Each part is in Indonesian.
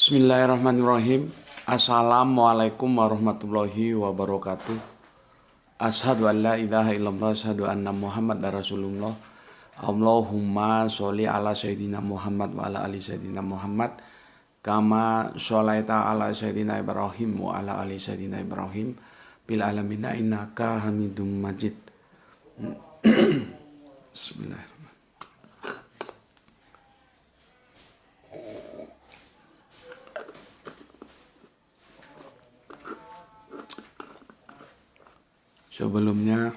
Bismillahirrahmanirrahim. Assalamualaikum warahmatullahi wabarakatuh. Asyhadu an la ilaha illallah, asyhadu anna Muhammad Rasulullah. Allahumma sholli ala sayyidina Muhammad wa ala ali sayyidina Muhammad kama sholaita ala sayyidina Ibrahim wa ala ali sayyidina Ibrahim bil alamina innaka Hamidum Majid. Bismillahirrahmanirrahim. Sebelumnya,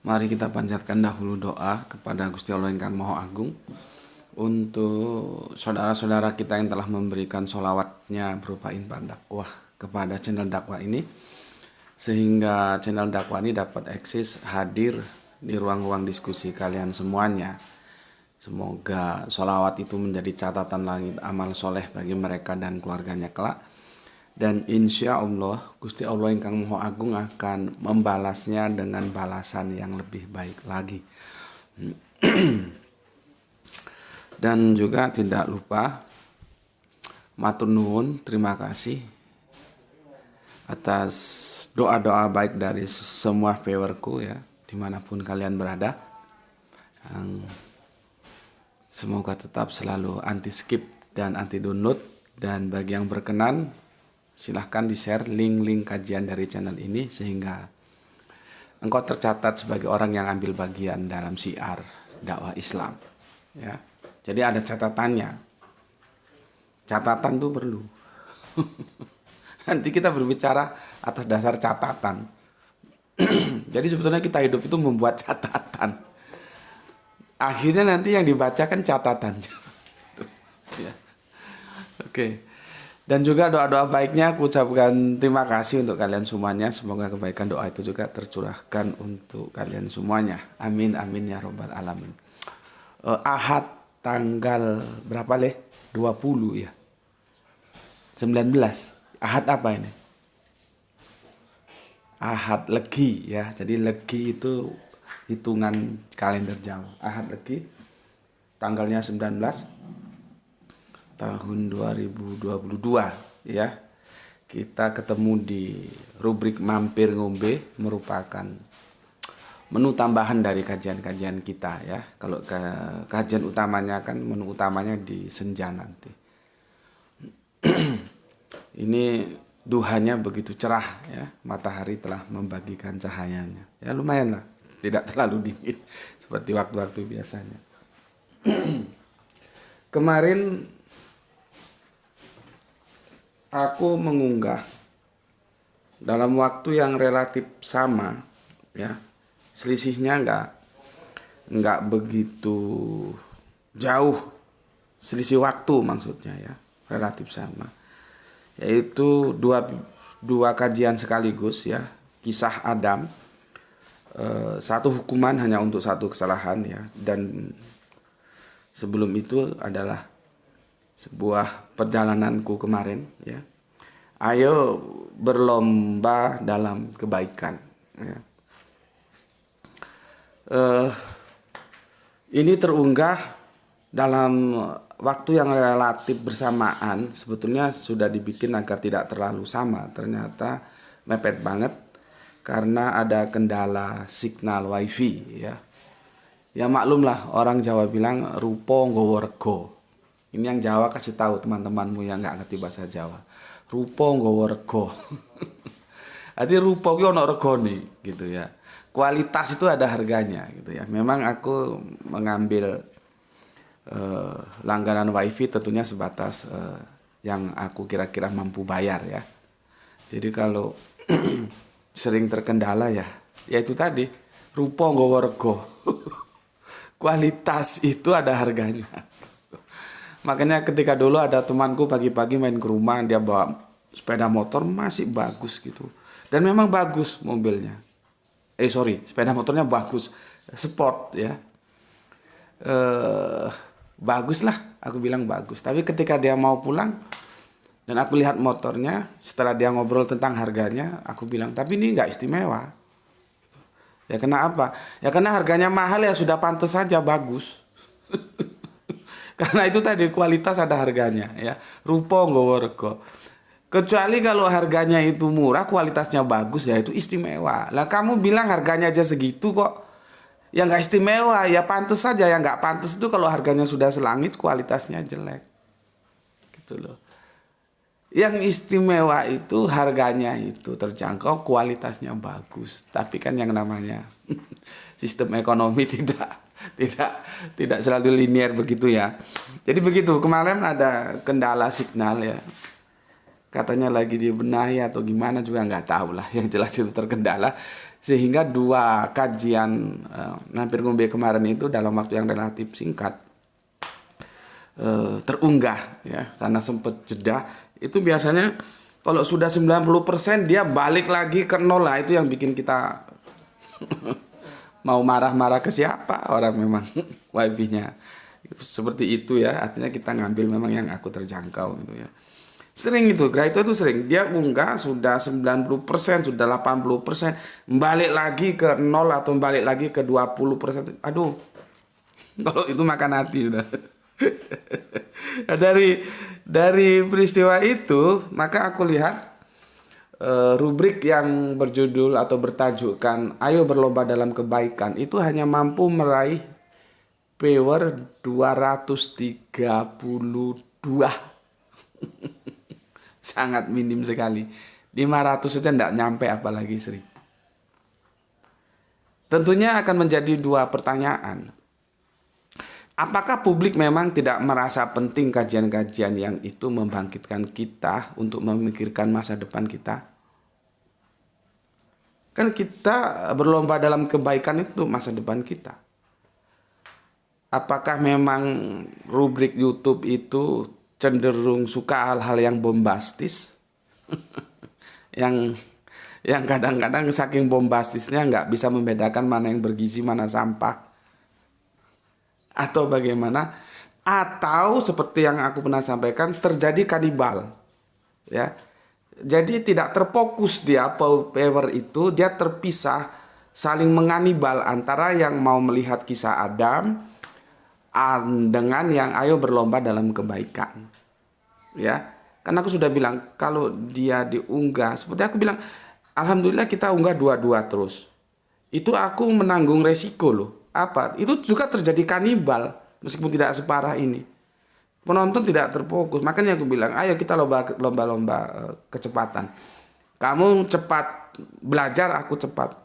mari kita panjatkan dahulu doa kepada Gusti Allah Ingkang Maha Agung untuk saudara-saudara kita yang telah memberikan sholawatnya berupa infak dakwah kepada channel dakwah ini, sehingga channel dakwah ini dapat eksis hadir di ruang-ruang diskusi kalian semuanya. Semoga sholawat itu menjadi catatan langit amal soleh bagi mereka dan keluarganya kelak. Dan insya Allah Gusti Allah Ingkang Maha Agung akan membalasnya dengan balasan yang lebih baik lagi. Dan juga tidak lupa matur nuwun, terima kasih atas doa-doa baik dari semua viewerku ya, dimanapun kalian berada. Semoga tetap selalu anti skip dan anti download. Dan bagi yang berkenan, silahkan di-share link-link kajian dari channel ini sehingga engkau tercatat sebagai orang yang ambil bagian dalam syiar dakwah Islam. Ya, jadi ada catatannya. Catatan tuh perlu. Nanti kita berbicara atas dasar catatan. Jadi sebetulnya kita hidup itu membuat catatan. Akhirnya nanti yang dibaca kan catatannya. Ya. Oke. Dan juga doa-doa baiknya aku ucapkan terima kasih untuk kalian semuanya. Semoga kebaikan doa itu juga tercurahkan untuk kalian semuanya. Amin, amin ya robbal alamin. Ahad tanggal berapa leh? 20 ya. 19. Ahad apa ini? Ahad Legi ya. Jadi Legi itu hitungan kalender Jawa. Ahad Legi tanggalnya 19 tahun 2022 ya. Kita ketemu di rubrik Mampir Ngombe, merupakan menu tambahan dari kajian-kajian kita ya. Kalau kajian utamanya kan menu utamanya di senja nanti. Ini duhanya begitu cerah ya, matahari telah membagikan cahayanya. Ya lumayan lah, tidak terlalu dingin seperti waktu-waktu biasanya. Kemarin aku mengunggah dalam waktu yang relatif sama ya, selisihnya nggak begitu jauh, selisih waktu maksudnya ya, relatif sama, yaitu dua kajian sekaligus ya, kisah Adam, satu hukuman hanya untuk satu kesalahan ya, dan sebelum itu adalah sebuah perjalananku kemarin ya. Ayo berlomba dalam kebaikan ya. Ini terunggah dalam waktu yang relatif bersamaan. Sebetulnya sudah dibikin agar tidak terlalu sama, ternyata mepet banget karena ada kendala signal wifi ya. Ya maklumlah, orang Jawa bilang rupo nggawa rego. Ini yang Jawa kasih tahu teman-temanmu yang nggak ngerti bahasa Jawa. Rupa nggawa rego. Artinya rupa ki ono regone gitu ya. Kualitas itu ada harganya gitu ya. Memang aku mengambil langganan wifi tentunya sebatas yang aku kira-kira mampu bayar ya. Jadi kalau sering terkendala ya itu tadi, rupa nggawa rego. Kualitas itu ada harganya. Makanya ketika dulu ada temanku pagi-pagi main ke rumah, dia bawa sepeda motor masih bagus gitu. Dan memang bagus mobilnya. Sepeda motornya bagus. Sport ya. Bagus lah, aku bilang bagus. Tapi ketika dia mau pulang dan aku lihat motornya, setelah dia ngobrol tentang harganya, aku bilang, tapi ini nggak istimewa. Ya kenapa? Ya karena harganya mahal ya sudah pantas saja bagus. Karena itu tadi kualitas ada harganya ya. Rupa nggawa rega. Kecuali kalau harganya itu murah, kualitasnya bagus ya itu istimewa. Lah kamu bilang harganya aja segitu kok. Ya nggak istimewa, ya pantas saja. Yang nggak pantas itu kalau harganya sudah selangit, kualitasnya jelek. Gitu loh. Yang istimewa itu harganya itu terjangkau, kualitasnya bagus. Tapi kan yang namanya sistem ekonomi tidak selalu linear begitu ya. Jadi begitu, kemarin ada kendala signal ya. Katanya lagi dibenahi atau gimana juga nggak tahu lah. Yang jelas itu terkendala sehingga dua kajian Mampir Ngombe kemarin itu dalam waktu yang relatif singkat terunggah ya, karena sempat jeda. Itu biasanya kalau sudah 90% dia balik lagi ke nol lah, itu yang bikin kita mau marah-marah ke siapa orang memang wifi-nya seperti itu ya. Artinya kita ngambil memang yang aku terjangkau gitu ya. Sering itu, Graito itu sering. Dia unggah sudah 90%, sudah 80%. Balik lagi ke 0 atau balik lagi ke 20%. Aduh, kalau itu makan hati udah. dari peristiwa itu, maka aku lihat rubrik yang berjudul atau bertajukkan Ayo Berlomba Dalam Kebaikan itu hanya mampu meraih viewer 232. Sangat minim sekali. 500 saja tidak nyampe apalagi 1000. Tentunya akan menjadi dua pertanyaan. Apakah publik memang tidak merasa penting kajian-kajian yang itu membangkitkan kita untuk memikirkan masa depan kita? Kan kita berlomba dalam kebaikan itu masa depan kita. Apakah memang rubrik YouTube itu cenderung suka hal-hal yang bombastis, yang kadang-kadang saking bombastisnya nggak bisa membedakan mana yang bergizi mana sampah, atau bagaimana? Atau seperti yang aku pernah sampaikan terjadi kanibal, ya. Jadi tidak terfokus dia power itu, dia terpisah, saling menganibal antara yang mau melihat kisah Adam dengan yang ayo berlomba dalam kebaikan, ya. Karena aku sudah bilang kalau dia diunggah, seperti aku bilang, alhamdulillah kita unggah dua-dua terus. Itu aku menanggung resiko loh. Apa? Itu juga terjadi kanibal meskipun tidak separah ini. Penonton tidak terfokus. Makanya aku bilang, ayo kita lomba-lomba kecepatan. Kamu cepat belajar, aku cepat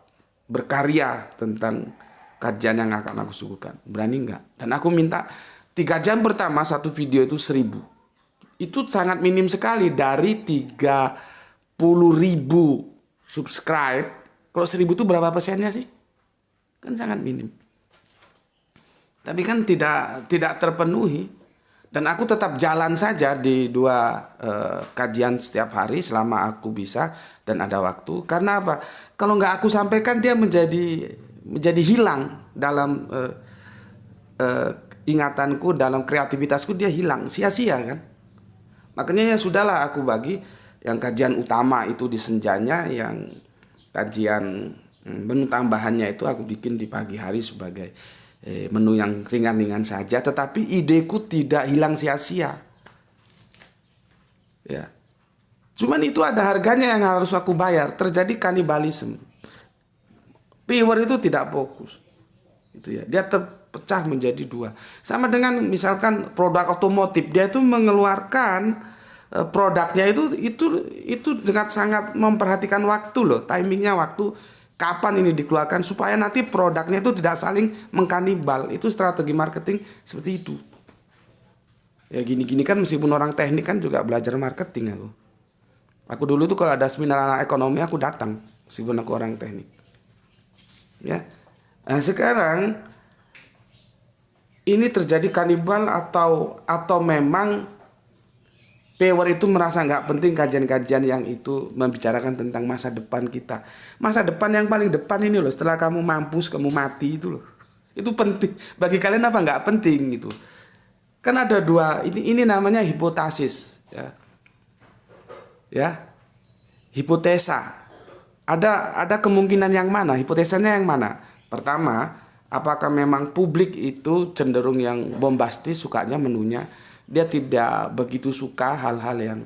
berkarya tentang kajian yang akan aku suguhkan. Berani nggak? Dan aku minta 3 jam pertama satu video itu 1000. Itu sangat minim sekali dari 30.000 subscribe. Kalau 1000 itu berapa persennya sih? Kan sangat minim. Tapi kan tidak terpenuhi. Dan aku tetap jalan saja di 2 kajian setiap hari selama aku bisa dan ada waktu. Karena apa? Kalau nggak aku sampaikan dia menjadi hilang dalam ingatanku, dalam kreativitasku, dia hilang, sia-sia kan. Makanya ya sudahlah aku bagi yang kajian utama itu di senjanya, yang kajian menu tambahannya itu aku bikin di pagi hari sebagai menu yang ringan-ringan saja, tetapi ideku tidak hilang sia-sia. Ya. Cuman itu ada harganya yang harus aku bayar, terjadi kanibalisme. Viewer itu tidak fokus, itu ya. Dia terpecah menjadi 2. Sama dengan misalkan produk otomotif, dia itu mengeluarkan produknya itu dengan sangat memperhatikan waktu loh, timingnya waktu kapan ini dikeluarkan supaya nanti produknya itu tidak saling mengkanibal. Itu strategi marketing seperti itu. Ya gini-gini kan meskipun orang teknik kan juga belajar marketing aku. Aku dulu tuh kalau ada seminar anak ekonomi aku datang meskipun aku orang teknik. Ya, nah sekarang ini terjadi kanibal atau memang viewer itu merasa nggak penting kajian-kajian yang itu membicarakan tentang masa depan kita. Masa depan yang paling depan ini loh, setelah kamu mampus, kamu mati itu loh. Itu penting. Bagi kalian apa nggak penting gitu? Kan ada 2, ini namanya hipotesis, ya. Ya, hipotesa. Ada kemungkinan yang mana? Hipotesanya yang mana? Pertama, apakah memang publik itu cenderung yang bombastis, sukanya menunya. Dia tidak begitu suka hal-hal yang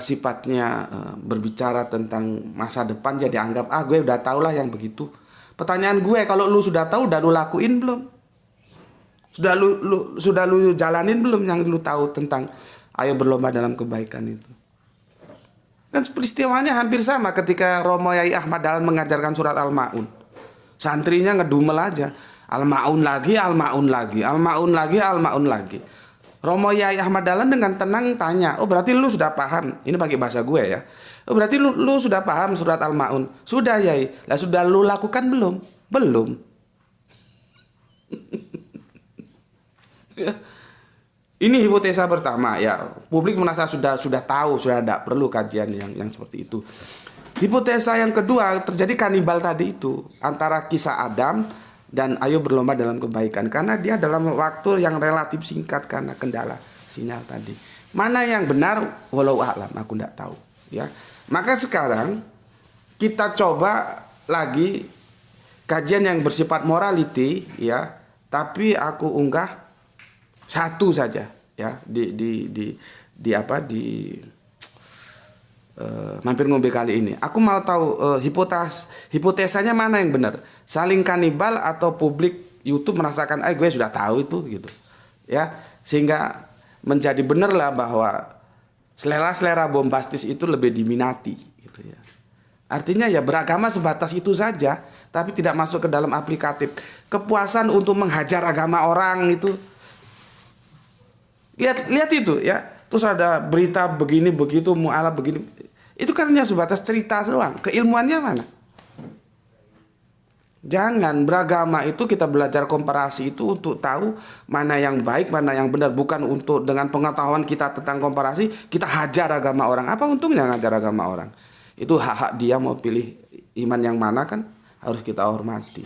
sifatnya berbicara tentang masa depan, jadi anggap gue udah tau lah yang begitu. Pertanyaan gue, kalau lu sudah tahu, udah lu lakuin belum? Sudah lu jalanin belum yang lu tahu tentang ayo berlomba dalam kebaikan itu? Kan peristiwanya hampir sama ketika Romo Yai Ahmad Dahlan mengajarkan surat Al-Maun. Santrinya ngedumel aja, Al-Maun lagi, Al-Maun lagi, Al-Maun lagi, Al-Maun lagi. Romo Yai Ahmad Dahlan dengan tenang tanya, oh berarti lu sudah paham? Ini pakai bahasa gue ya. Oh berarti lu sudah paham surat Al-Maun? Sudah Yai. Lah sudah lu lakukan belum? Belum. Ini hipotesa pertama ya. Publik merasa sudah tahu, sudah tidak perlu kajian yang seperti itu. Hipotesa yang kedua, terjadi kanibal tadi itu antara kisah Adam dan ayo berlomba dalam kebaikan, karena dia dalam waktu yang relatif singkat karena kendala sinyal tadi. Mana yang benar, walau a'lam, aku tidak tahu ya. Maka sekarang kita coba lagi kajian yang bersifat morality ya, tapi aku unggah satu saja ya di mampir ngombe kali ini. Aku mau tahu hipotesanya mana yang benar, saling kanibal atau publik YouTube merasakan gue sudah tahu itu gitu ya, sehingga menjadi benar lah bahwa selera bombastis itu lebih diminati gitu ya. Artinya ya beragama sebatas itu saja, tapi tidak masuk ke dalam aplikatif. Kepuasan untuk menghajar agama orang itu, lihat itu ya. Terus ada berita begini begitu, mualaf begini. Itu kan hanya sebatas cerita doang. Keilmuannya mana? Jangan, beragama itu kita belajar komparasi itu untuk tahu mana yang baik, mana yang benar. Bukan untuk dengan pengetahuan kita tentang komparasi, kita hajar agama orang. Apa untungnya ngajar agama orang? Itu hak-hak dia mau pilih iman yang mana, kan harus kita hormati.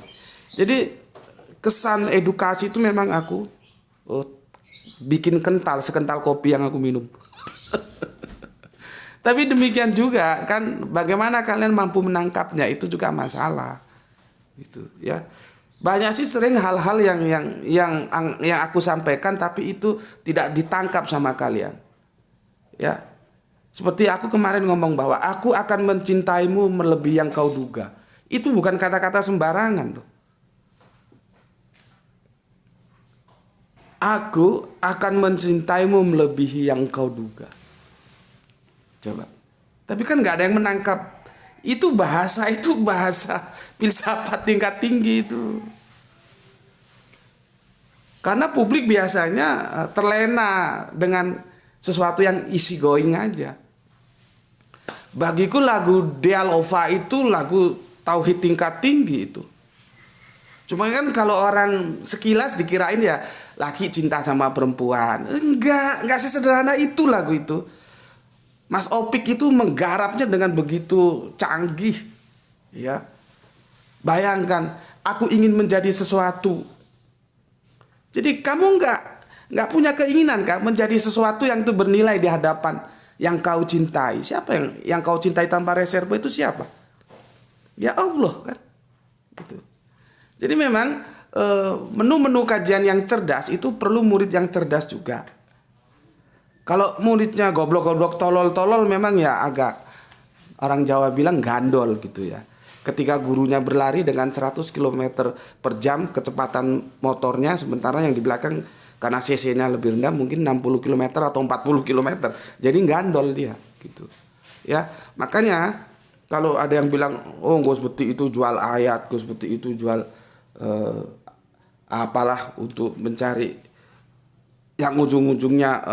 Jadi kesan edukasi itu memang aku bikin kental, sekental kopi yang aku minum. Tapi demikian juga kan, bagaimana kalian mampu menangkapnya itu juga masalah. Gitu ya. Banyak sih sering hal-hal yang aku sampaikan tapi itu tidak ditangkap sama kalian. Ya. Seperti aku kemarin ngomong bahwa aku akan mencintaimu melebihi yang kau duga. Itu bukan kata-kata sembarangan loh. Aku akan mencintaimu melebihi yang kau duga. Coba. Tapi kan nggak ada yang menangkap. Itu bahasa filsafat tingkat tinggi itu. Karena publik biasanya terlena dengan sesuatu yang easy going aja. Bagiku lagu Dealova itu lagu tauhid tingkat tinggi itu. Cuma kan kalau orang sekilas dikirain ya laki cinta sama perempuan. Enggak sesederhana itu lagu itu. Mas Opik itu menggarapnya dengan begitu canggih. Ya. Bayangkan, aku ingin menjadi sesuatu. Jadi kamu enggak punya keinginan kan menjadi sesuatu yang itu bernilai di hadapan yang kau cintai. Siapa yang kau cintai tanpa reserve itu siapa? Ya Allah kan. Gitu. Jadi memang menu-menu kajian yang cerdas itu perlu murid yang cerdas juga. Kalau muridnya goblok-goblok tolol-tolol memang ya agak, orang Jawa bilang gandol gitu ya. Ketika gurunya berlari dengan 100 km per jam kecepatan motornya, sementara yang di belakang karena cc-nya lebih rendah mungkin 60 km atau 40 km. Jadi gandol dia gitu. Ya, makanya kalau ada yang bilang, oh Gus Beti itu jual ayat, Gus Beti itu jual apalah untuk mencari yang ujung-ujungnya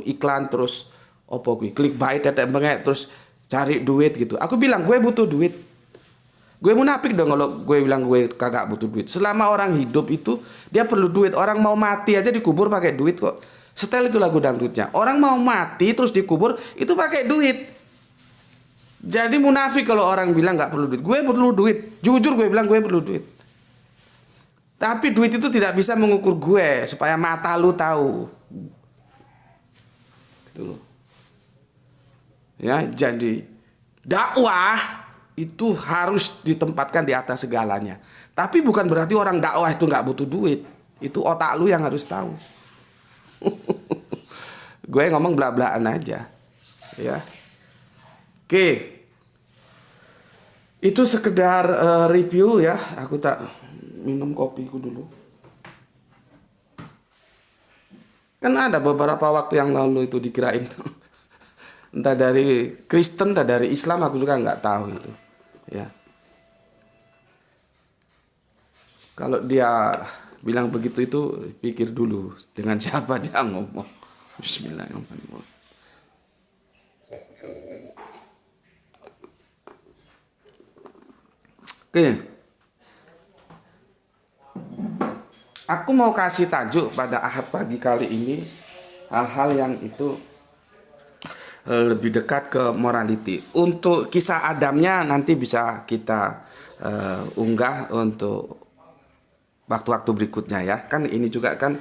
iklan, terus clickbait terus cari duit gitu. Aku bilang gue butuh duit. Gue munafik dong kalau gue bilang gue kagak butuh duit. Selama orang hidup itu dia perlu duit. Orang mau mati aja dikubur pakai duit kok. Setel itu lagu dangdutnya. Orang mau mati terus dikubur itu pakai duit. Jadi munafik kalau orang bilang nggak perlu duit. Gue perlu duit. Jujur gue bilang gue perlu duit. Tapi duit itu tidak bisa mengukur gue supaya mata lu tahu. Gitu loh. Ya, jadi dakwah itu harus ditempatkan di atas segalanya. Tapi bukan berarti orang dakwah itu nggak butuh duit. Itu otak lu yang harus tahu. Gue ngomong bla-blaan aja, ya. Oke, itu sekedar review ya. Aku tak minum kopiku dulu. Kan ada beberapa waktu yang lalu itu dikirain entah dari Kristen, entah dari Islam, aku juga nggak tahu itu, ya. Kalau dia bilang begitu itu pikir dulu dengan siapa dia ngomong. Bismillahirrahmanirrahim. Oke. Aku mau kasih tajuk pada Ahad pagi kali ini hal-hal yang itu lebih dekat ke morality. Untuk kisah Adamnya nanti bisa kita unggah untuk waktu-waktu berikutnya ya. Kan ini juga kan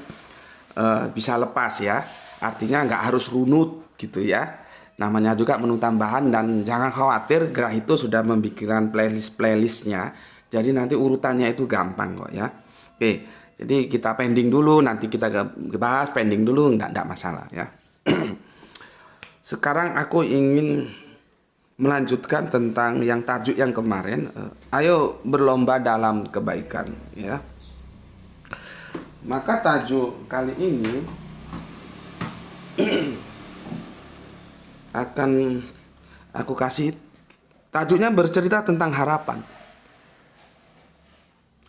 bisa lepas ya. Artinya nggak harus runut gitu ya. Namanya juga menu tambahan, dan jangan khawatir, Gerah itu sudah memikirkan playlistnya. Jadi nanti urutannya itu gampang kok ya. Oke. Jadi kita pending dulu, nanti kita bahas pending dulu, enggak masalah ya. Sekarang aku ingin melanjutkan tentang yang tajuk yang kemarin. Ayo berlomba dalam kebaikan ya. Maka tajuk kali ini akan aku kasih tajuknya bercerita tentang harapan.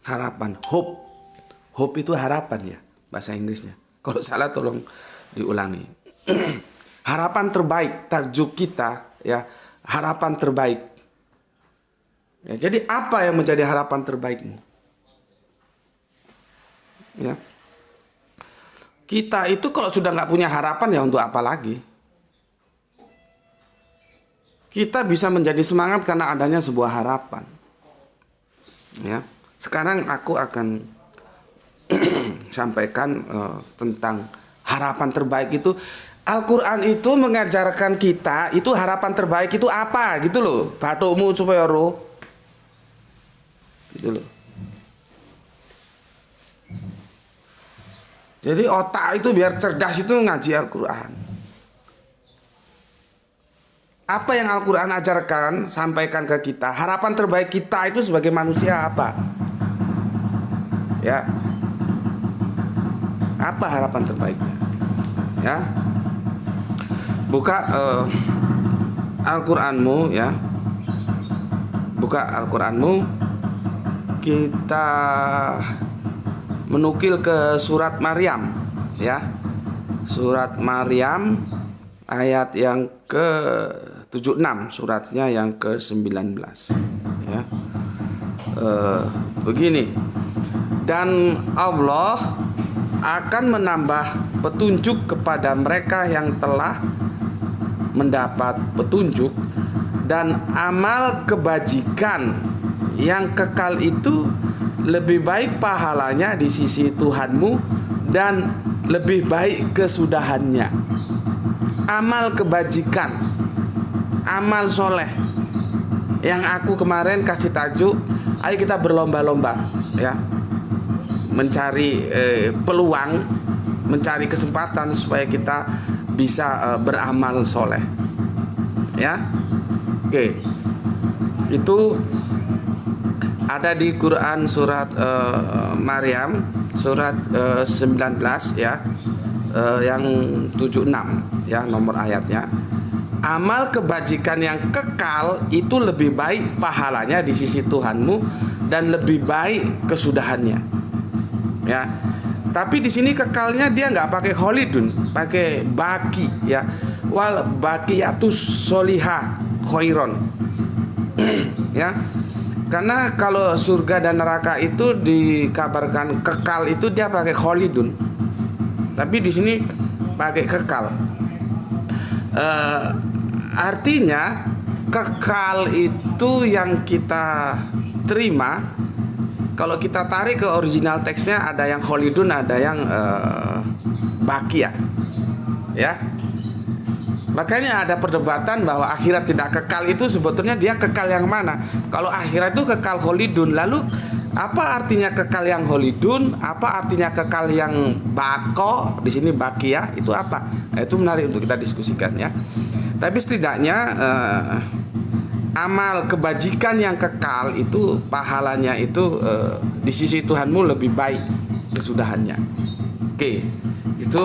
Harapan, hope. Hope itu harapan ya, bahasa Inggrisnya. Kalau salah tolong diulangi. Harapan terbaik, tajuk kita ya, harapan terbaik. Ya, jadi apa yang menjadi harapan terbaikmu? Ya. Kita itu kalau sudah nggak punya harapan ya untuk apa lagi? Kita bisa menjadi semangat karena adanya sebuah harapan. Ya. Sekarang aku akan sampaikan tentang harapan terbaik itu. Al-Quran itu mengajarkan kita itu harapan terbaik itu apa gitu loh. Batukmu supaya roh gitu loh. Jadi otak itu biar cerdas itu ngaji Al-Quran. Apa yang Al-Quran ajarkan, sampaikan ke kita. Harapan terbaik kita itu sebagai manusia apa? Ya. Apa harapan terbaiknya? Ya. Buka Al-Quranmu ya. Buka Al-Quranmu. Kita menukil ke surat Maryam ya. Surat Maryam ayat yang ke-76, suratnya yang ke-19 ya. Begini. Dan Allah akan menambah petunjuk kepada mereka yang telah mendapat petunjuk, dan amal kebajikan yang kekal itu lebih baik pahalanya di sisi Tuhanmu dan lebih baik kesudahannya. Amal kebajikan, amal soleh yang aku kemarin kasih tajuk, ayo kita berlomba-lomba ya, mencari peluang, mencari kesempatan supaya kita bisa beramal soleh ya. Oke. Itu ada di Quran surat Maryam surat 19 ya, yang 76 ya nomor ayatnya. Amal kebajikan yang kekal itu lebih baik pahalanya di sisi Tuhanmu dan lebih baik kesudahannya. Ya. Tapi di sini kekalnya dia nggak pakai kholidun, pakai baki ya. Wal baqiyatus sholihah khairon. Ya. Karena kalau surga dan neraka itu dikabarkan kekal itu dia pakai kholidun. Tapi di sini pakai kekal. Artinya kekal itu yang kita terima. Kalau kita tarik ke original teksnya, ada yang kholidun, ada yang baqiyah ya. Makanya ada perdebatan bahwa akhirat tidak kekal itu sebetulnya dia kekal yang mana? Kalau akhirat itu kekal kholidun, lalu apa artinya kekal yang kholidun? Apa artinya kekal yang bako? Di sini bakia itu apa? Itu menarik untuk kita diskusikan ya. Tapi setidaknya amal kebajikan yang kekal itu pahalanya itu di sisi Tuhanmu lebih baik kesudahannya. Oke, itu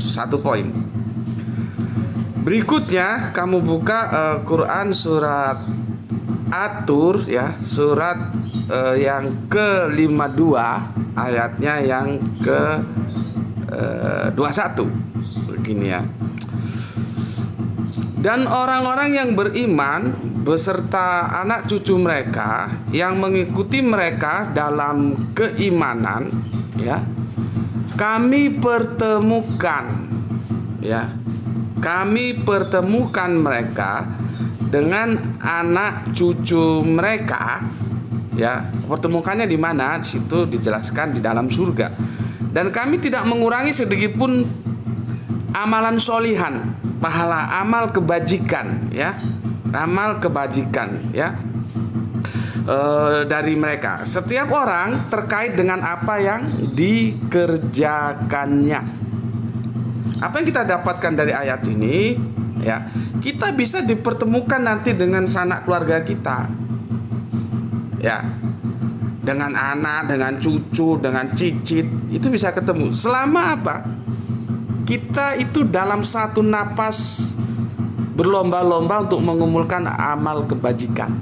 satu poin. Berikutnya kamu buka Quran surat At-Tur ya, surat yang ke-52 ayatnya yang ke-21. Begini ya. Dan orang-orang yang beriman beserta anak cucu mereka yang mengikuti mereka dalam keimanan ya, kami pertemukan ya. Kami pertemukan mereka dengan anak cucu mereka ya. Pertemukannya di mana? Di situ dijelaskan di dalam surga. Dan kami tidak mengurangi sedikit pun amalan solihan, pahala amal kebajikan ya. Amal kebajikan ya. Dari mereka. Setiap orang terkait dengan apa yang dikerjakannya. Apa yang kita dapatkan dari ayat ini ya, kita bisa dipertemukan nanti dengan sanak keluarga kita ya, dengan anak, dengan cucu, dengan cicit, itu bisa ketemu. Selama apa? Kita itu dalam satu napas berlomba-lomba untuk mengumpulkan amal kebajikan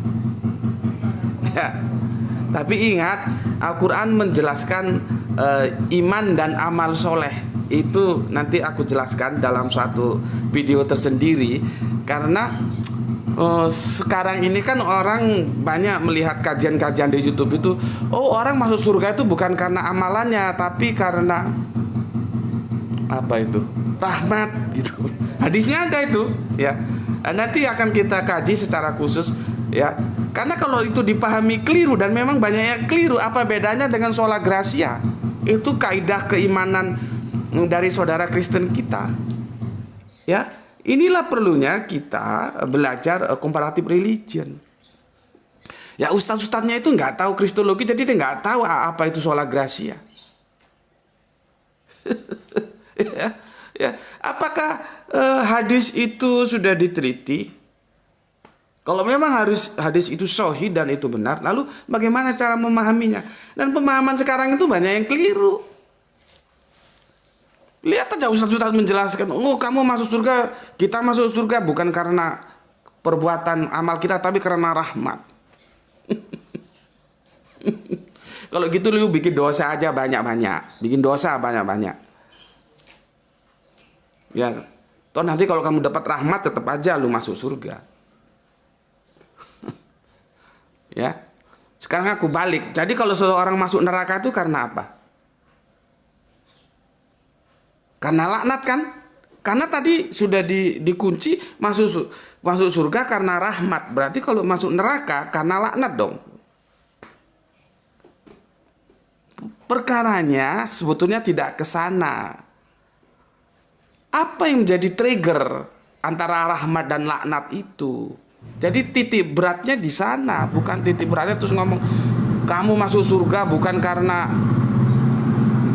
ya. Tapi ingat, Al-Quran menjelaskan iman dan amal soleh. Itu nanti aku jelaskan dalam suatu video tersendiri. Karena sekarang ini kan orang banyak melihat kajian-kajian di YouTube itu, oh orang masuk surga itu bukan karena amalannya, tapi karena apa itu? Rahmat gitu. Hadisnya ada itu ya. Nanti akan kita kaji secara khusus ya. Karena kalau itu dipahami keliru, dan memang banyak yang keliru, apa bedanya dengan sola gracia? Itu kaidah keimanan dari saudara Kristen kita ya. Inilah perlunya kita belajar comparative religion ya. Ustadz-ustadznya itu nggak tahu kristologi, jadi dia nggak tahu apa itu sola gracia ya, ya. Apakah hadis itu sudah diteliti? Kalau memang hadis itu sahih dan itu benar, lalu bagaimana cara memahaminya? Dan pemahaman sekarang itu banyak yang keliru. Lihat aja ustaz-ustaz menjelaskan, oh kamu masuk surga, kita masuk surga bukan karena perbuatan amal kita, tapi karena rahmat. Kalau gitu lu bikin dosa aja banyak-banyak, bikin dosa banyak-banyak. Ya, toh nanti kalau kamu dapat rahmat tetap aja lu masuk surga. Ya, sekarang aku balik. Jadi kalau seseorang masuk neraka itu karena apa? Karena laknat kan? Karena tadi sudah dikunci masuk surga karena rahmat. Berarti kalau masuk neraka karena laknat dong. Perkaranya sebetulnya tidak ke sana. Apa yang menjadi trigger antara rahmat dan laknat itu? Jadi titik beratnya di sana, bukan titik beratnya terus ngomong kamu masuk surga bukan karena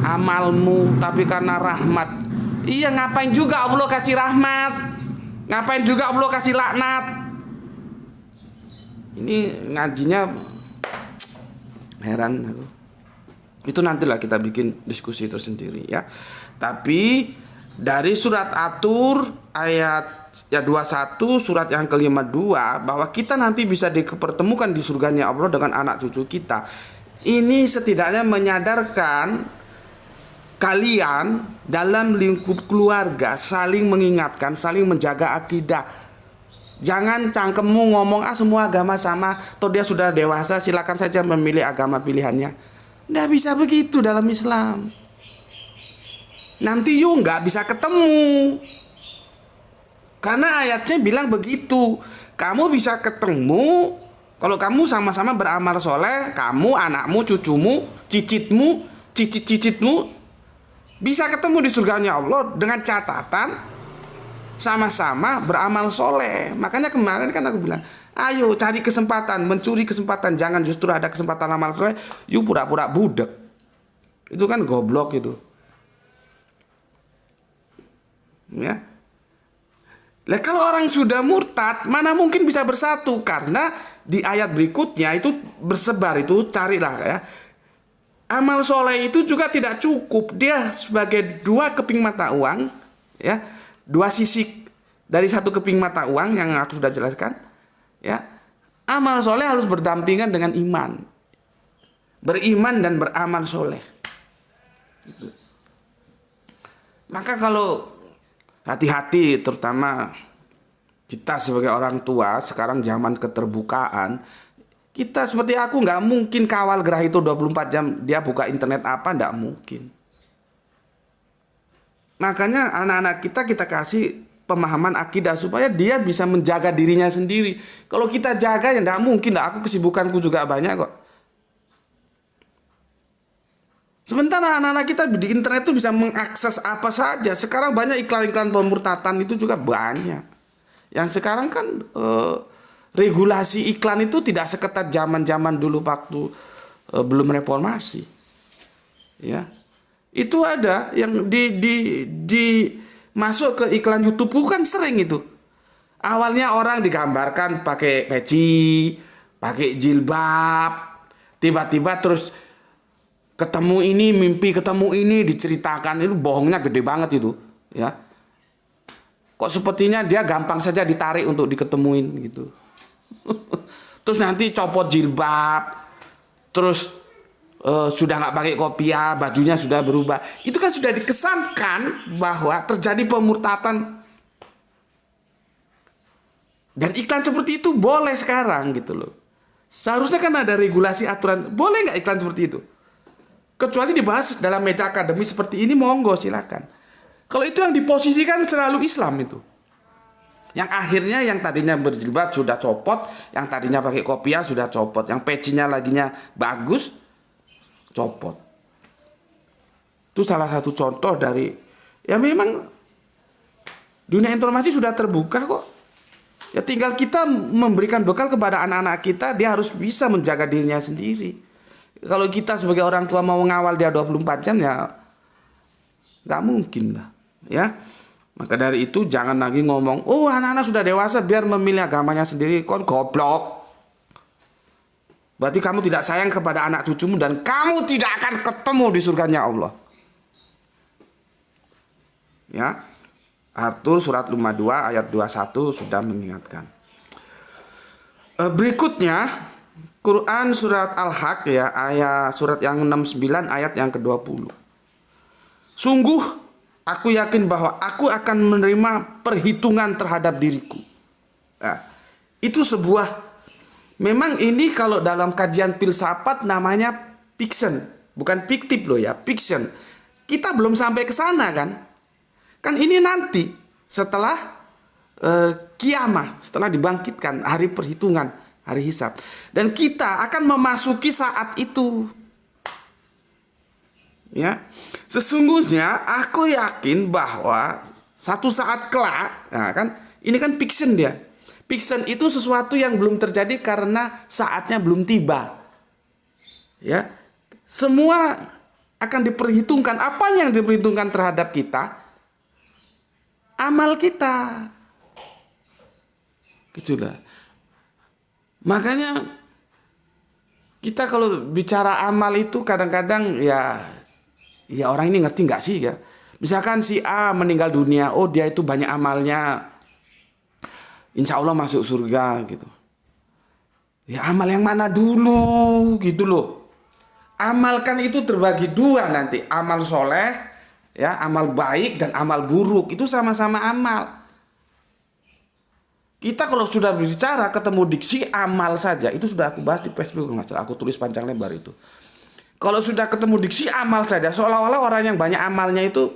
amalmu, tapi karena rahmat. Iya, ngapain juga Allah kasih rahmat? Ngapain juga Allah kasih laknat? Ini ngajinya heran aku. Itu nantilah kita bikin diskusi tersendiri ya. Tapi dari surat At-Tur ayat 21, surat yang ke-52, bahwa kita nanti bisa dipertemukan di surganya Allah dengan anak cucu kita. Ini setidaknya menyadarkan kalian dalam lingkup keluarga saling mengingatkan, saling menjaga akidah. Jangan cangkemmu ngomong semua agama sama, toh dia sudah dewasa, silakan saja memilih agama pilihannya. Nggak bisa begitu dalam Islam. Nanti you nggak bisa ketemu. Karena ayatnya bilang begitu. Kamu bisa ketemu kalau kamu sama-sama beramal soleh. Kamu, anakmu, cucumu, cicitmu, cicit-cicitmu bisa ketemu di surganya Allah dengan catatan sama-sama beramal soleh. Makanya kemarin kan aku bilang, ayo cari kesempatan, mencuri kesempatan, jangan justru ada kesempatan amal soleh, yuk pura-pura budak. Itu kan goblok itu. Ya. Lah kalau orang sudah murtad, mana mungkin bisa bersatu, karena di ayat berikutnya itu bersebar itu, carilah ya. Amal soleh itu juga tidak cukup. Dia sebagai dua keping mata uang, ya, dua sisi dari satu keping mata uang yang aku sudah jelaskan, ya. Amal soleh harus berdampingan dengan iman, beriman dan beramal soleh. Gitu. Maka kalau hati-hati, terutama kita sebagai orang tua sekarang zaman keterbukaan. Kita seperti aku nggak mungkin kawal Gerah itu 24 jam dia buka internet apa, nggak mungkin. Makanya anak-anak kita kasih pemahaman akidah supaya dia bisa menjaga dirinya sendiri. Kalau kita jaga ya nggak mungkin, aku kesibukanku juga banyak kok. Sementara anak-anak kita di internet itu bisa mengakses apa saja. Sekarang banyak iklan-iklan pemurtatan itu juga banyak. Yang sekarang kan regulasi iklan itu tidak seketat zaman-zaman dulu waktu belum reformasi. Ya. Itu ada yang di masuk ke iklan YouTube kan sering itu. Awalnya orang digambarkan pakai peci, pakai jilbab, tiba-tiba terus ketemu ini, mimpi ketemu ini, diceritakan, itu bohongnya gede banget itu, ya. Kok sepertinya dia gampang saja ditarik untuk diketemuin gitu. Terus nanti copot jilbab, terus sudah nggak pakai kopiah, bajunya sudah berubah. Itu kan sudah dikesankan bahwa terjadi pemurtatan. Dan iklan seperti itu boleh sekarang gitu loh. Seharusnya kan ada regulasi aturan. Boleh nggak iklan seperti itu? Kecuali dibahas dalam meja akademi seperti ini, monggo silakan. Kalau itu yang diposisikan selalu Islam itu. Yang akhirnya yang tadinya berjilbab sudah copot, yang tadinya pakai kopiah sudah copot, yang pecinya laginya bagus, copot. Itu salah satu contoh dari, ya memang dunia informasi sudah terbuka kok. Ya tinggal kita memberikan bekal kepada anak-anak kita, dia harus bisa menjaga dirinya sendiri. Kalau kita sebagai orang tua mau ngawal dia 24 jam ya nggak mungkin lah, ya. Maka dari itu jangan lagi ngomong, oh anak-anak sudah dewasa biar memilih agamanya sendiri. Kon goblok. Berarti kamu tidak sayang kepada anak cucumu dan kamu tidak akan ketemu di surganya Allah. Ya. Artur surat 52 ayat 21 sudah mengingatkan. Berikutnya Quran surat Al-Haq ya, ayat surat yang 69 ayat yang ke-20. Sungguh aku yakin bahwa aku akan menerima perhitungan terhadap diriku. Nah, itu sebuah, memang ini kalau dalam kajian filsafat namanya fiction, bukan fiktif loh ya, fiction. Kita belum sampai ke sana kan? Kan ini nanti setelah kiamah, setelah dibangkitkan, hari perhitungan, hari hisab. Dan kita akan memasuki saat itu. Ya, sesungguhnya aku yakin bahwa satu saat kelak, nah kan, ini kan fiction dia. Fiction itu sesuatu yang belum terjadi karena saatnya belum tiba. Ya, semua akan diperhitungkan. Apa yang diperhitungkan terhadap kita? Amal kita. Gitulah. Makanya kita kalau bicara amal itu kadang-kadang ya orang ini ngerti nggak sih ya? Misalkan si A meninggal dunia, oh dia itu banyak amalnya, insya Allah masuk surga gitu. Ya amal yang mana dulu gitu loh. Amal kan itu terbagi dua nanti, amal soleh, ya amal baik dan amal buruk itu sama-sama amal. Kita kalau sudah bicara ketemu diksi amal saja, itu sudah aku bahas di Facebook nggak salah, aku tulis panjang lebar itu. Kalau sudah ketemu diksi amal saja, seolah-olah orang yang banyak amalnya itu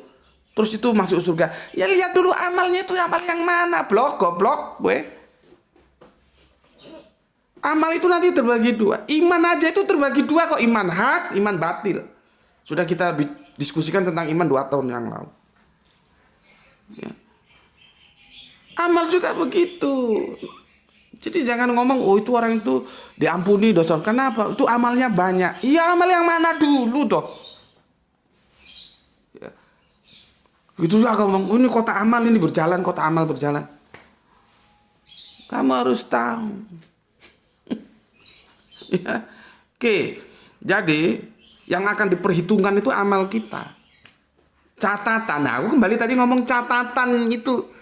terus itu masuk surga. Ya lihat dulu amalnya itu amal yang mana, goblok gue. Amal itu nanti terbagi dua. Iman aja itu terbagi dua kok, iman hak, iman batil. Sudah kita diskusikan tentang iman 2 tahun yang lalu. Ya. Amal juga begitu. Jadi jangan ngomong, oh itu orang itu diampuni dosa. Kenapa? Itu amalnya banyak. Iya, amal yang mana dulu toh? Ya. Itu juga ngomong, oh, ini kota amal ini berjalan, kota amal berjalan. Kamu harus tahu. Ya. Oke, jadi yang akan diperhitungkan itu amal kita. Catatan. Nah, aku kembali tadi ngomong catatan itu.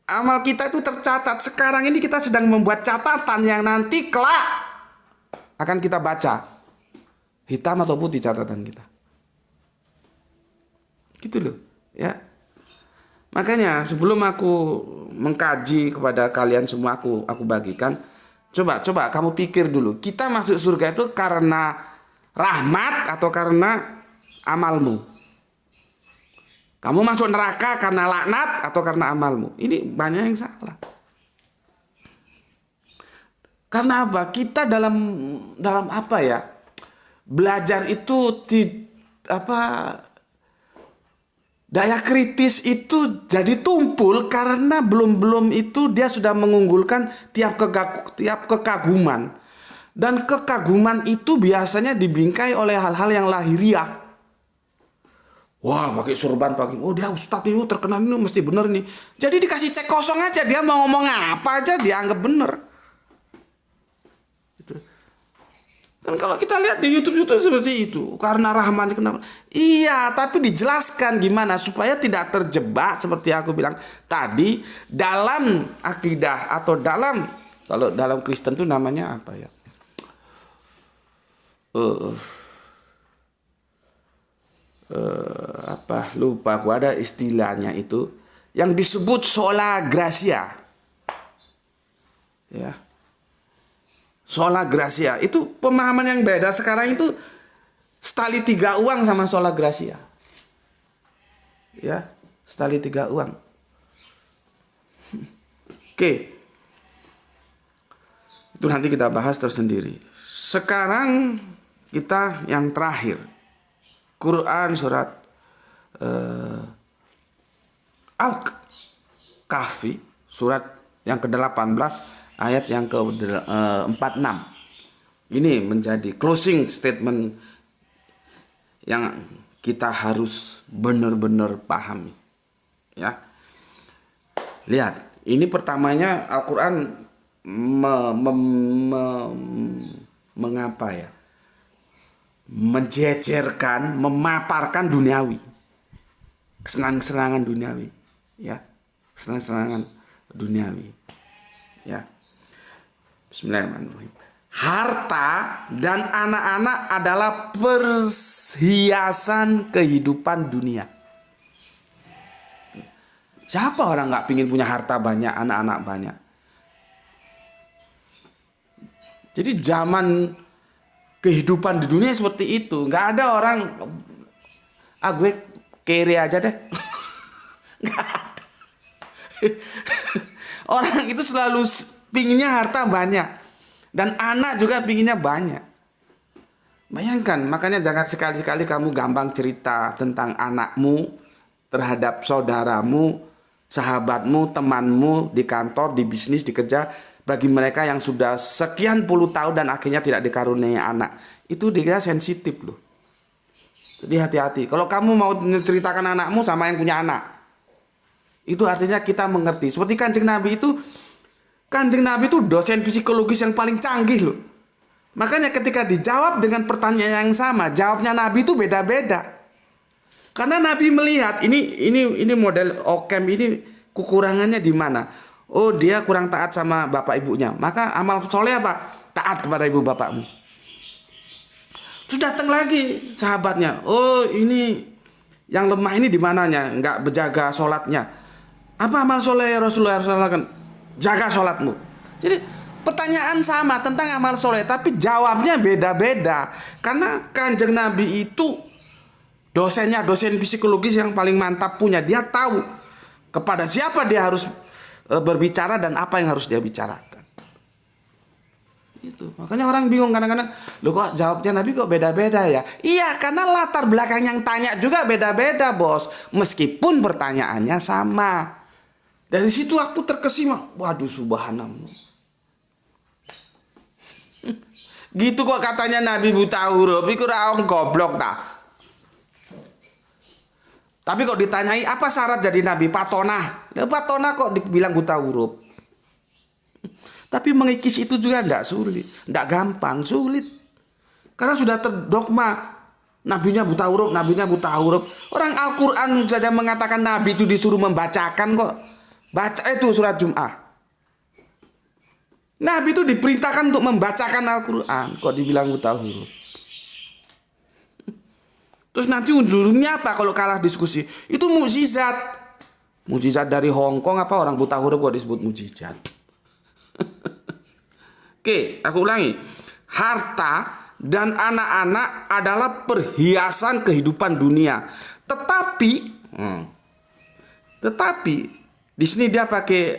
Amal kita itu tercatat. Sekarang ini kita sedang membuat catatan yang nanti kelak akan kita baca. Hitam atau putih catatan kita. Gitu loh. Ya. Makanya sebelum aku mengkaji kepada kalian semua, aku bagikan. Coba kamu pikir dulu. Kita masuk surga itu karena rahmat atau karena amalmu? Kamu masuk neraka karena laknat atau karena amalmu? Ini banyak yang salah. Karena apa? Kita dalam apa ya? Belajar itu daya kritis itu jadi tumpul karena belum itu dia sudah mengunggulkan tiap kekaguman. Dan kekaguman itu biasanya dibingkai oleh hal-hal yang lahiriah. Wah, pakai sorban, oh dia ustadz ini terkenal ini mesti bener nih. Jadi dikasih cek kosong aja, dia mau ngomong apa aja dianggap bener. Gitu. Dan kalau kita lihat di YouTube seperti itu, karena rahman kenapa? Iya, tapi dijelaskan gimana supaya tidak terjebak seperti aku bilang tadi dalam akidah atau kalau dalam Kristen itu namanya apa ya? Lupa aku, ada istilahnya itu yang disebut sola gratia. Ya. Sola gratia itu pemahaman yang beda. Sekarang itu setali 3 uang sama sola gratia. Ya, setali 3 uang. Oke. Itu nanti kita bahas tersendiri. Sekarang kita yang terakhir. Quran surat Al-Kahfi surat yang ke-18 ayat yang ke-46. Ini menjadi closing statement yang kita harus benar-benar pahami. Ya. Lihat, ini pertamanya Al-Quran mengapa ya? Menjejerkan, memaparkan duniawi, kesenangan-kesenangan duniawi, ya, kesenangan-kesenangan duniawi, ya. Bismillahirrahmanirrahim. Harta dan anak-anak adalah perhiasan kehidupan dunia. Siapa orang nggak pingin punya harta banyak, anak-anak banyak? Jadi zaman kehidupan di dunia seperti itu. Nggak ada orang, gue kere aja deh. Nggak ada. Orang itu selalu pinginnya harta banyak. Dan anak juga pinginnya banyak. Bayangkan, makanya jangan sekali-sekali kamu gampang cerita tentang anakmu terhadap saudaramu, sahabatmu, temanmu, di kantor, di bisnis, di kerja. Bagi mereka yang sudah sekian puluh tahun dan akhirnya tidak dikaruniai anak, itu dia sensitif loh. Jadi hati-hati. Kalau kamu mau menceritakan anakmu sama yang punya anak, itu artinya kita mengerti. Seperti Kanjeng Nabi itu dosen psikologis yang paling canggih loh. Makanya ketika dijawab dengan pertanyaan yang sama, jawabnya Nabi itu beda-beda. Karena Nabi melihat ini model Okem ini kekurangannya di mana? Oh, dia kurang taat sama bapak ibunya. Maka amal soleh apa? Taat kepada ibu bapakmu. Terus datang lagi sahabatnya. Oh, ini yang lemah ini di mananya? Enggak berjaga sholatnya. Apa amal soleh ya Rasulullah? Jaga sholatmu. Jadi pertanyaan sama tentang amal soleh, tapi jawabnya beda-beda. Karena Kanjeng Nabi itu dosen psikologis yang paling mantap punya. Dia tahu kepada siapa dia harus berbicara dan apa yang harus dia bicarakan. Itu. Makanya orang bingung kadang-kadang, loh kok jawabnya Nabi kok beda-beda ya? Iya, karena latar belakang yang tanya juga beda-beda, Bos. Meskipun pertanyaannya sama. Dari situ aku terkesima, waduh subhanallah. Gitu kok katanya Nabi buta huruf, iku ra goblok ta. Tapi kok ditanyai apa syarat jadi Nabi? Patona. Ya, patona kok dibilang buta huruf. Tapi mengikis itu juga tidak sulit, tidak gampang, sulit. Karena sudah terdogma. Nabinya buta huruf, nabinya buta huruf. Orang Al-Quran saja mengatakan Nabi itu disuruh membacakan kok. Baca itu surat Jum'ah. Nabi itu diperintahkan untuk membacakan Al-Quran. Kok dibilang buta huruf? Terus nanti ujungnya apa kalau kalah diskusi? Itu mukjizat. Mukjizat dari Hongkong apa orang buta huruf kok disebut mukjizat? Oke, aku ulangi. Harta dan anak-anak adalah perhiasan kehidupan dunia. Tetapi di sini dia pakai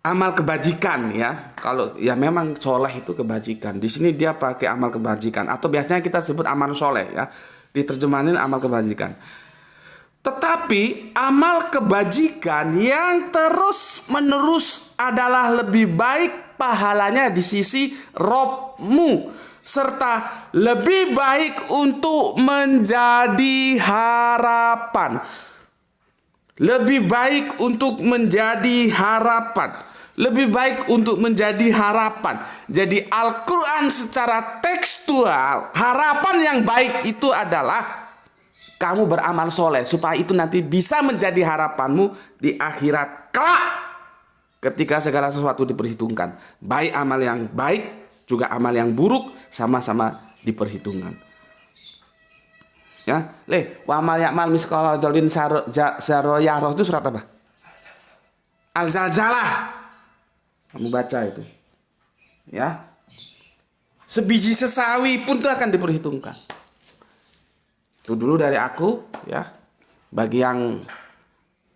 amal kebajikan ya. Kalau ya memang soleh itu kebajikan. Di sini dia pakai amal kebajikan atau biasanya kita sebut amal soleh ya. Diterjemahin amal kebajikan. Tetapi amal kebajikan yang terus-menerus adalah lebih baik pahalanya di sisi Robmu, serta lebih baik untuk menjadi harapan. Lebih baik untuk menjadi harapan. Lebih baik untuk menjadi harapan. Jadi Al-Quran secara tekstual, harapan yang baik itu adalah kamu beramal soleh supaya itu nanti bisa menjadi harapanmu di akhirat kelak ketika segala sesuatu diperhitungkan. Baik amal yang baik juga amal yang buruk sama-sama diperhitungkan. Ya, wa amal ya'mal misqala dzarratin sarroyah itu surat apa? Al-Zalzalah. Kamu baca itu. Ya. Sebiji sesawi pun itu akan diperhitungkan. Itu dulu dari aku ya. Bagi yang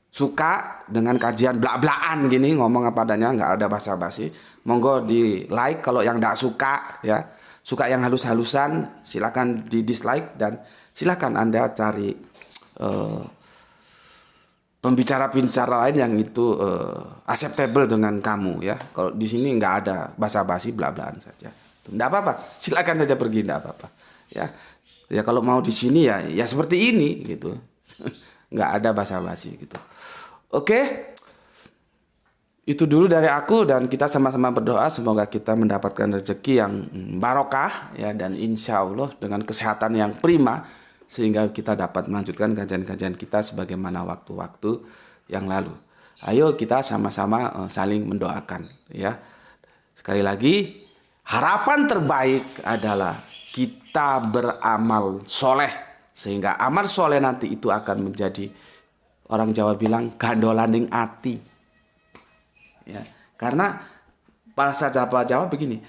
suka dengan kajian blak-blakan gini, ngomong apa adanya, nggak ada basa-basi, monggo di like. Kalau yang nggak suka ya, suka yang halus-halusan, silakan di dislike dan silakan Anda cari pembicara-pembicara lain yang itu acceptable dengan kamu ya. Kalau di sini nggak ada basa-basi, blak-blakan saja. Nggak apa-apa, silakan saja pergi, nggak apa-apa ya. Ya kalau mau di sini ya seperti ini gitu. Nggak ada basa-basi gitu. Oke. Itu dulu dari aku dan kita sama-sama berdoa semoga kita mendapatkan rezeki yang barokah ya dan insya Allah dengan kesehatan yang prima sehingga kita dapat melanjutkan kajian-kajian kita sebagaimana waktu-waktu yang lalu. Ayo kita sama-sama saling mendoakan ya. Sekali lagi, harapan terbaik adalah kita beramal soleh sehingga amal soleh nanti itu akan menjadi, orang Jawa bilang, gandolaning ati ya, karena bahasa Jawa begini,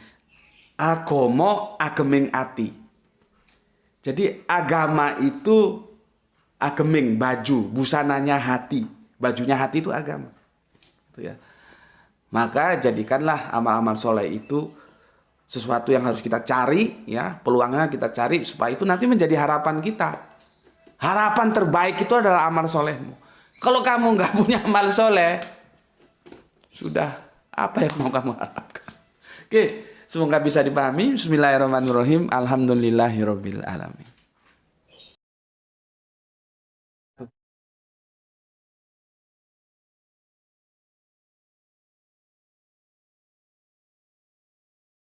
agomo ageming ati. Jadi agama itu ageming, baju, busananya hati, bajunya hati itu agama itu ya. Maka jadikanlah amal-amal soleh itu sesuatu yang harus kita cari ya, peluangnya kita cari supaya itu nanti menjadi harapan kita. Harapan terbaik itu adalah amal solehmu. Kalau kamu nggak punya amal soleh, sudah apa yang mau kamu harapkan? Oke, semoga bisa dipahami. Bismillahirrahmanirrahim. Alhamdulillahirabbil alamin.